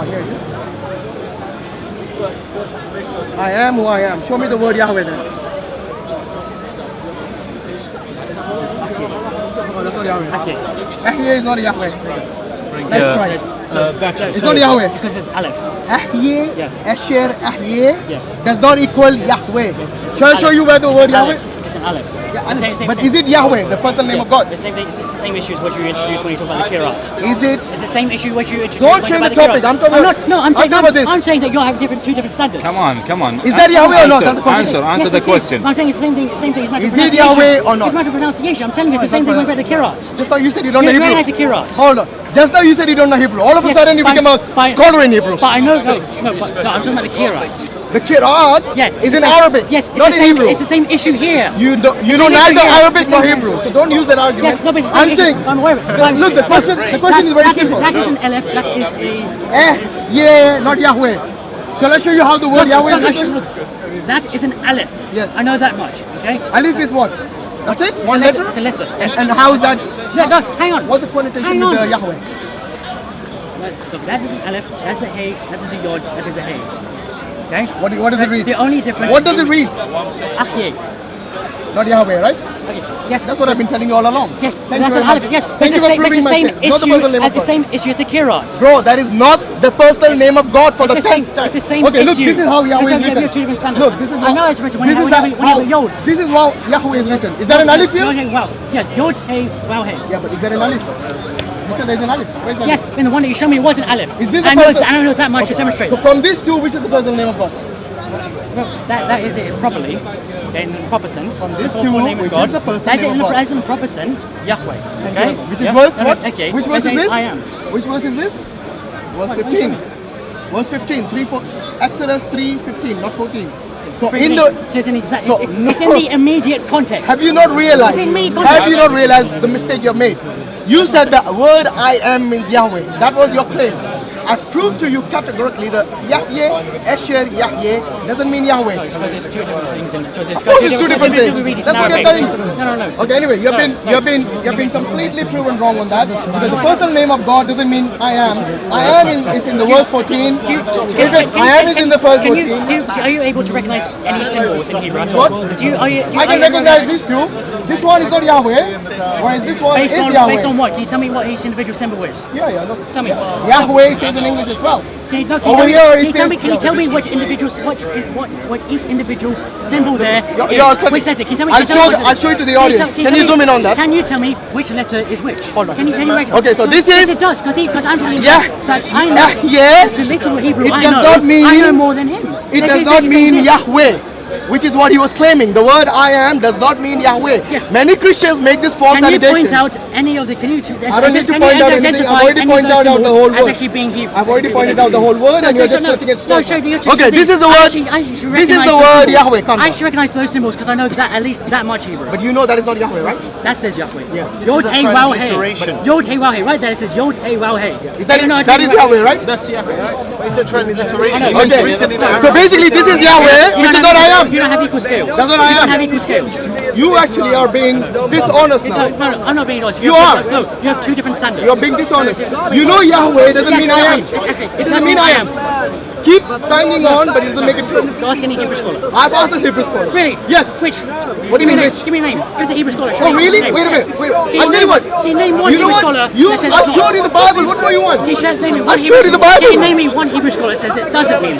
here it is. I am who I am. Show me the word Yahweh then. Oh, that's not Yahweh. Okay. Ahyeh is not Yahweh. Let's try it. It's not Yahweh. Because it's Aleph. Ahyeh, Yeah. Asher, Ahyeh Yeah. does not equal Yahweh. Yes, Shall I show you where the word It's Yahweh? Aleph. It's an Aleph. Yeah, The same- but same- is it Yahweh, the personal name of God? The same thing. It's the same issue as what you introduced when you talk about the Kirat. Is it? It's the same issue what you introduced. Don't when you change talk the about topic. Kirat. I'm talking I'm about- not. No, I'm saying. talking about this. I'm saying that you have two different standards. Come on. Is that Yahweh or not? That's the question. Answer Yes, the it is. question. I'm saying it's the same thing. Same thing. It's matter of Is it pronunciation. Yahweh or not? It's a matter of pronunciation. I'm telling you, it's the same thing when we read the Kirat. Just now you said you don't know You Hebrew. recognize the Kirat. Hold on. Just now you said you don't know Hebrew. All of a Yes, sudden you fine, become a fine. scholar in Hebrew. But I know, no, but I'm talking about the Kirat. The Kirat Yeah, is it's in the same- Arabic, Yes, it's not the in same, Hebrew. It's the same issue here. You know same neither issue here. Arabic The nor same- Hebrew, so don't use that argument. Yeah, no, but it's the same I'm issue. saying, I'm aware of it. look, the question is very simple. That is an Aleph. That is a. Yeah, not Yahweh. Shall I show you how the word Yahweh is Look, written? look, that is an Aleph. Yes. I know that much. Okay. Alif is what? That's it? One It's a letter? It's a letter. And how is that? No, hang on. What's the connotation Hang with on. Yahweh? Look, that is an Aleph. That's a Hey. That is a Yod. That is a Hey. Okay. What does it read? The only difference. What does it read? Ahyeh. Not Yahweh, right? Okay. Yes. That's what I've been telling you all along. Yes. Thank That's you an very Aleph. much. Yes. Thank you for proving my same case. Not the issue personal name as of the God. same issue as the Kirat. Bro, that is not the personal name of God for It's the the same- 10th time. it's the same Okay, look, issue. this is how Yahweh is Because you have written. two different standards. Look, this is I know it's written when this you is have- that when you have a Yod. This is how Yahweh is written. Is there an Alif here? Yod, Hey, Wow. Yeah. Yod, Hey, Wow, Hey. Yeah, but is there an Alif? You said there's an Alif. Where's the Yes, Alif? and the one that you showed me was an Aleph. Is this I the know, person? I don't know that much to demonstrate. So from these two, which is the personal name of God? Well, that is it properly, in the proper sense. From these The two, full name of which God. is the personal That's it name in of the, God. that's in the proper sense, Yahweh. Okay? Which is Yeah? verse No, what? Okay. Which verse is That's this? I am. Which verse is this? Verse 15. Verse 15. 4, Exodus 3:15, not 14. So in the So it's an exact. So, it's in the immediate context. have you not realized? It's in many contexts. Have you not realized the mistake you made? You said the word I am means Yahweh. That was your claim. I proved to you categorically that Yahweh, Asher, Yahweh doesn't mean Yahweh. Because it's two different things. Of course, it's two different things. That's what you're telling me. No. Okay, anyway, you've been completely proven wrong on that because the personal name of God doesn't mean I am. I am is in the verse 14. I am is in the verse 14. Are you able to recognize any symbols in Hebrew at all? What? I I can recognize these two. This one is not Yahweh, whereas this one is Based on Yahweh. what? Can you tell me what each individual symbol is? Yeah, look. Tell me. Yahweh says in English as well. Can you, Over here it can you says- tell me which individuals, what each individual symbol there is? You're Which letter? Can you tell me? I'll show it to the audience. Can you zoom in on that? Can you tell me which letter is which? Hold on. Can you recognize? Okay, so this Yes, is- it does because I'm telling you Yeah. that I know Yeah. the little Hebrew It I does know. not mean- I know more than him. It Let's does say not he's mean saying this. Yahweh, which is what he was claiming. The word I am does not mean Yahweh. Yes. Many Christians make this false Can you allegation. point out any of the? Can you? I don't need to point out anything. I've already pointed out the whole as word. actually being Hebrew. I've already pointed out the whole word and you're just putting it No, straight. show Okay, this is the word. This is the word Yahweh. Come I on. should recognize those symbols because I know that at least that much Hebrew. But you know that is not Yahweh, right? That says Yahweh. Yeah. Yod is a Hey Wow Hey. transliteration. Yod Hey Wow Hey. Right there it says Yod Hey Wow Hey. Is that No, that is Yahweh, right? That's Yahweh, right? It's a transliteration. I know. It's written in Okay. Arabic. So basically, this is Yahweh, which is not I am. You don't have equal scales. That's what I You don't am. have equal scales. You actually are being dishonest No, now. I'm not being honest. You are. No, you have two different standards. You're being dishonest. You know Yahweh doesn't mean I am. It doesn't mean I am. Keep banging on, but it doesn't make it true. Ask any Hebrew scholar. I've asked a Hebrew scholar. Really? Yes. Which? What do you mean which? Give me a name. Give us a Hebrew scholar. Show Oh me really? a name. Wait a minute. Wait. Can I'll tell you what. Can you name one You know Hebrew what? scholar You, that says I've it's showed not? you the Bible. What more you want? Can you name me one I've Hebrew showed you the scholar? Can you Bible. name me one Hebrew scholar that says it doesn't mean?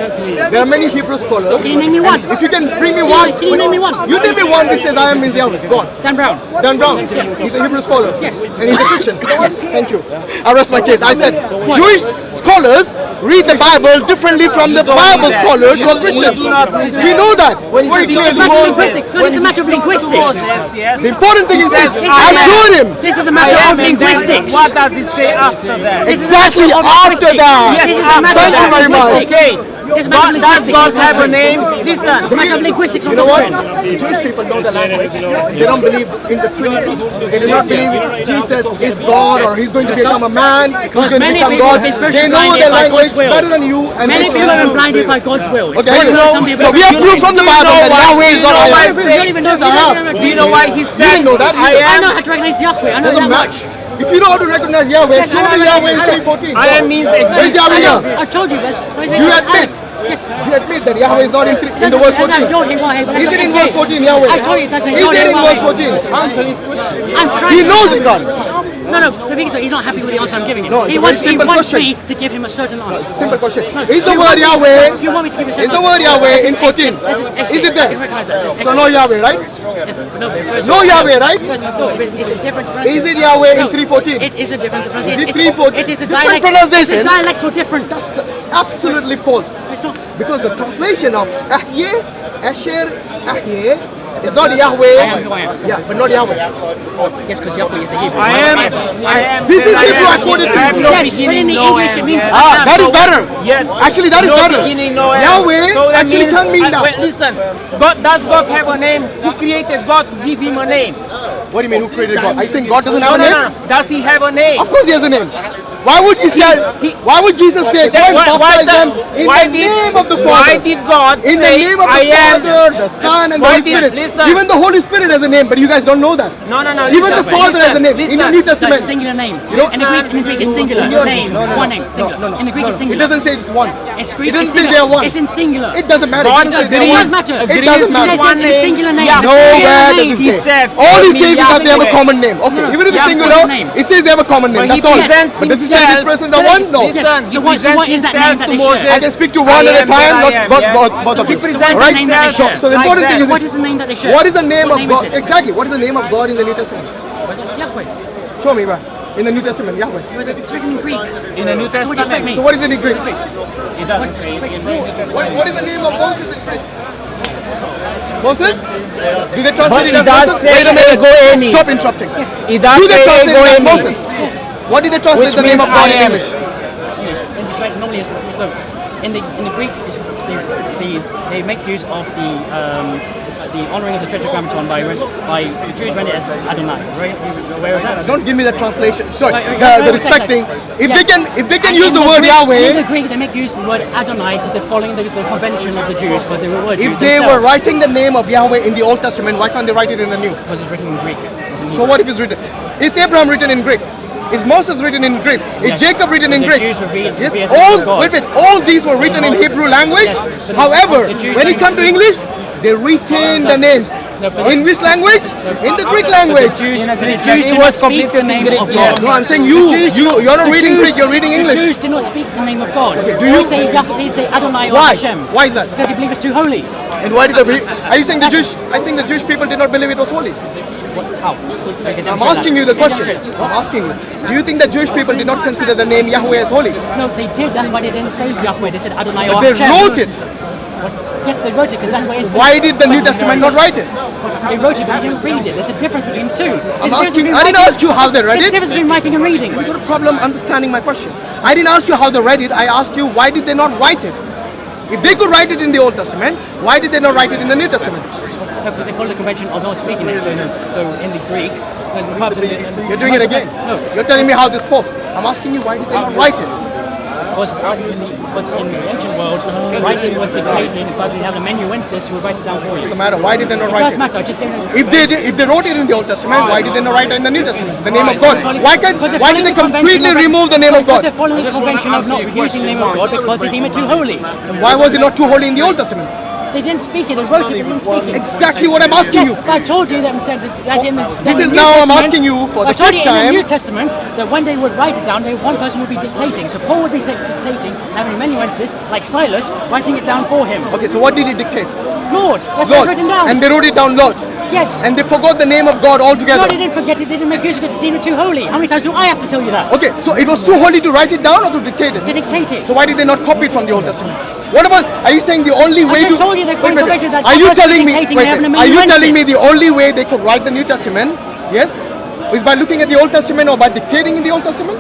There are many Hebrew scholars. Can you name me one? If you can bring me one. Can you name me one? You name me one that says I am means Yahweh. Go on. Dan Brown. Dan Brown. He's a Hebrew scholar. Yes. And he's a Christian. Yes. Thank you. I rest my case. I said Jewish scholars read the Bible differently from the Bible scholars who are Christians. We know that very It's a clearly. matter of linguistics. No, it's a matter of linguistics. The important thing is this. I showed him. This is a matter of linguistics. What does it say after that? This is a Exactly matter of after linguistics. that. This is a matter Thank of you very much. linguistics. Okay. This is a matter of Does linguistics. God have a name? Listen, a matter of linguistics. You know what? Jewish people know the language. They don't believe in the Trinity. They do not believe Jesus is God or he's going to become a man. He's going to many become people God. have been spiritually They know blinded their by language God's will. better than you. And Many they people still are blinded by God's will. It's Okay, better than some people so we have are proof from the Bible that Yahweh is not know I why am. say- You don't even know. Yes, I have. Do you know why he said know that I either. I am? know how to recognize Yahweh. I know Doesn't that match. much. If you know how to recognize Yahweh, show me Yahweh in 3:14. I am means Where's exist. Yahweh now? I told you, Do you admit? Yes. Do you admit that Yahweh is not in the verse 14? Is it in verse 14, Yahweh? I told you it doesn't. Is it in verse 14? Answer this question. I'm trying. He knows it, God. No, the thing is that he's not happy with the answer I'm giving him. No, it's he a wants, very he simple wants question. me to give him a certain answer. Simple question. No, Is the you word want me- Yahweh? You want me to give you a certain Is the word answer. Yahweh This in is 14? X. Is it I there? recognize that. So no Yahweh, right? Yes, but no, but first- No Yahweh, right? First, no, it's a different Is it Yahweh in No, 3:14? It is a different pronunciation. Is it 3:14? It is a Different dialect. pronunciation? It's a dialectal difference. Absolutely false. It's not. Because the translation of Ahyeh, Asher, Ahyeh is not Yahweh. I am who I am. Yeah, but not Yahweh. Yes, because Yahweh is the Hebrew. I am. This is Hebrew according to I have you. no Yes, but in beginning, the no English it end. means- Yes. Ah, that is better. Yes. Actually, that is no better. beginning, no end. Yahweh So that actually means, can't mean that. wait, listen. Does God have a name? Who created God to give him a name? What do you mean, who created God? Are you saying God doesn't have No, a no, name? no. Does he have a name? Of course he has a name. Why would he say? Why would Jesus say, "Go and baptize them in the name of the Why Father"? did God In the say, name of I the am? Father, the Son, and the Why Holy did- Spirit. listen. Even the Holy Spirit has a name, but you guys don't know that. No, no, no. Even the listen, Father has a name. In the listen. New It's like a Testament. singular name. You know- in the Greek it's singular. In your- Name. no, no, no. One name. Singular. No, no, In the Greek no, it's no. singular. It doesn't say it's one. It's It Greek. doesn't It's say singular. they're one. It's in singular. It doesn't matter. God It doesn't say It they're does one. matter. It doesn't It matter. says it's a singular name. Yeah. It's a singular Nowhere name. does He it say. said, All he me says is that they have a Yahweh. common name. Okay, No, even if it's Yahweh singular, name. it says they have a common name. But he That's all. presents But does it say this himself- person's the one? No. Listen, So he what is that presents name himself that to they Moses. share? I can speak to one at a time, not both of you. So what is Alright? the name that they So share? the Like important that. thing is What this. is the name that they share? What is the name What of name God? is it? Exactly. What is the name of God in the New Testament? Yahweh. Show me, bro. In the New Testament, Yahweh. It's written in Greek. In the New So what do you expect Testament, me? So what is it in Greek? it doesn't say it in the New Testament. What is the name of Moses in Greek? Moses? Do they translate But it it as does Moses? say Wait a minute. Ego Eni. Stop interrupting. It does Do they say translate Ego it as Eni. Moses? What did they translate Which the name means of God I in am. English? In the Greek, normally it's look, in the Greek it's they make use of the honouring of the Tetragrammaton by the Jews render it as Adonai. Right? You aware of that? Don't give me the translation. Sorry, Right, the right, respecting. If Yes. they can And use in the word Greek, in the Yahweh, Greek, they make use of the word Adonai because they're following the convention of the Jews because they were word if Jews they were themselves. writing the name of Yahweh in the Old Testament, why can't they write it in the New? Because it's written in Greek. So what if it's written? Is Abraham written in Greek? Is Moses written in Greek? Is Yes. Jacob written in The Greek? Jews revered- Yes, revered all God. wait, all these were written in Hebrew language. Yes, but However, the Jews when it don't comes to speak- English, they retain the names. No, but- In which language? In the Greek But language. the Jews, In the Greek, Jews it did was not speak completely the name Greek, of yes. God. No, I'm saying The you're Jews- not the reading Jews- Greek, you're reading The English. Jews did not speak the name of God. do you- They say Adonai or Why? Hashem. Why is that? Because they believe it's too holy. And why did are you saying the Jewish? I think the Jewish people did not believe it was holy. How? I'm asking you the question. I'm asking you. Do you think that Jewish people did not consider the name Yahweh as holy? No, they did. That's why they didn't say Yahweh. They said Adonai or They Hashem. wrote it. Yes, they wrote it because that's why it's. Why did the New Testament not write it? They wrote it, but they didn't read it. There's a difference between the two. I'm asking. I didn't ask you how they read There's a it. difference between writing and reading. You got a problem understanding my question. I didn't ask you how they read it. I asked you why did they not write it? If they could write it in the Old Testament, why did they not write it in the New Testament? No, because they follow the convention of not speaking it. So in the Greek, You're doing it again. No, You're telling me how they spoke. I'm asking you why did they not write it? because in the ancient world, writing was dictated, but they have amanuensis who will write it down for you. Doesn't matter. Why did they not It write does it? matter. I just gave them. If they wrote it in the Old Testament, why did they not write it in the New Testament? The name of God. Because Why they're did following they the convention completely of- remove the name of Because they're God? following the convention of not using the name of God because they deem it too holy. And why was it not too holy in the Old Testament? They didn't speak it. They wrote it. They didn't speak it. Exactly what I'm asking you. Yes, but I told you that in the This is New now I'm Testament- asking you for the I told you fifth in the time. New Testament that when they would write it down, one person would be dictating. So Paul would be dictating, having amanuensis like Silas, writing it down for him. Okay, so what did he dictate? Lord, that's what's Lord. written down. And they wrote it down, Lord. Yes. And they forgot the name of God No, altogether. they didn't forget it. They didn't make use of it. They deemed it too holy. How many times do I have to tell you that? Okay, so it was too holy to write it down or to dictate To it? dictate it. So why did they not copy it from the Old Testament? What about, are you saying the only way just to... told you they're Wait, going wait, to that are you God was telling me, dictating wait, they have an are you amanuensis. telling me the only way they could write the New Testament, yes, is by looking at the Old Testament or by dictating in the Old Testament?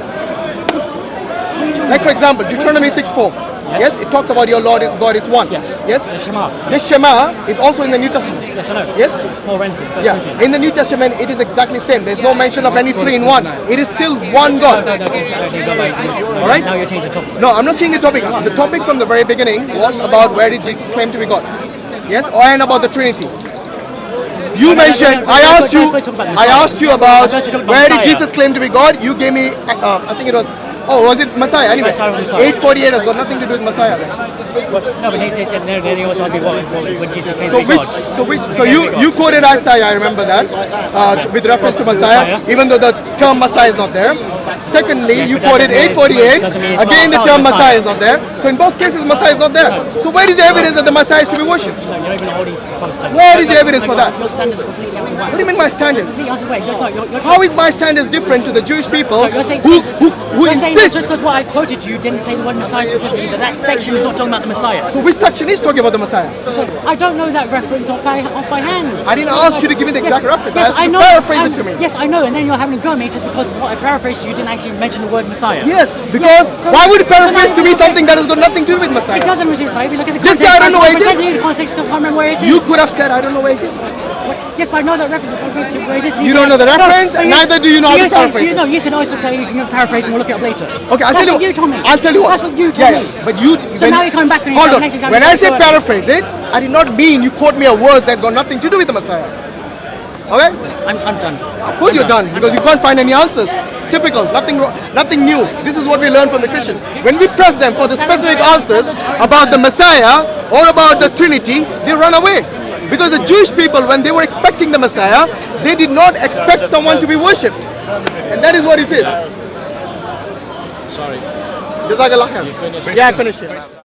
Like for example, Deuteronomy 6:4. Yes, it talks about your Lord God is one. Yes. Yes. The Shema. This Shema is also in the New Testament. Yes, I know. Yes. Paul Renzi. Yeah. In the New Testament, it is exactly same. There's no mention of any three in one. It is still one God. All right. Now you're changing the topic. No, I'm not changing the topic. The topic from the very beginning was about where did Jesus claim to be God. Yes, and about the Trinity. You mentioned. I asked you about First you talked about where did Messiah. Jesus claim to be God. You gave me. I think it was. Oh, was it Messiah? Anyway, Messiah was Messiah. 848 has got nothing to do with Messiah. Then. No, but he said then he also asked me what Jesus claimed So to be which, God. so you quoted Isaiah, I remember that, with reference to Messiah, even though the term Messiah is not there. Secondly, Yes, you but that quoted doesn't mean 848, it's again the not term Messiah. Messiah is not there. So in both cases, Messiah is not there. So where is the evidence that the Messiah is to be worshipped? No, you're even holding false standards. Where is the evidence for that? Your standards are completely out of whack. What do you mean my standards? Wait, you're How is my standards different to the Jewish people You're saying, who you're saying that insist? just because what I quoted you didn't say the word Messiah specifically, that section is not talking about the Messiah. So which section is talking about the Messiah? So I don't know that reference off by hand. I didn't ask you to give me the exact reference. I Yes, asked you to know, paraphrase it to me. Yes, I know, and then you're having a go at me just because what I paraphrased you didn't actually mention the word Messiah. Yes, because So- why would you so now paraphrase to me okay. something that has got nothing to do with It Messiah? doesn't mention Messiah. If you look at the Just context, say I don't know where it because is. in the context, I can't remember where it is. You could have said I don't know where it is. Yes, but I know that reference. Where it is. You don't know the reference, and neither do you know how to said- paraphrase you it. know, you said, oh, it's okay, you can paraphrase and we'll look it up later. Okay, I'll That's tell what you. you told me. I'll tell you what. That's what you told Yeah, me. but you. So now you're coming back and you're hold on. next time When you're I said going to- paraphrase it, I did not mean you quote me a words that got nothing to do with the Messiah. Okay? I'm done. Of course you're done because you can't find any answers. Typical, nothing new. This is what we learn from the Christians. When we press them for the specific answers about the Messiah or about the Trinity, they run away. Because the Jewish people, when they were expecting the Messiah, they did not expect someone to be worshipped. And that is what it is. Sorry. Jazakallah khair. Yeah, I finished it.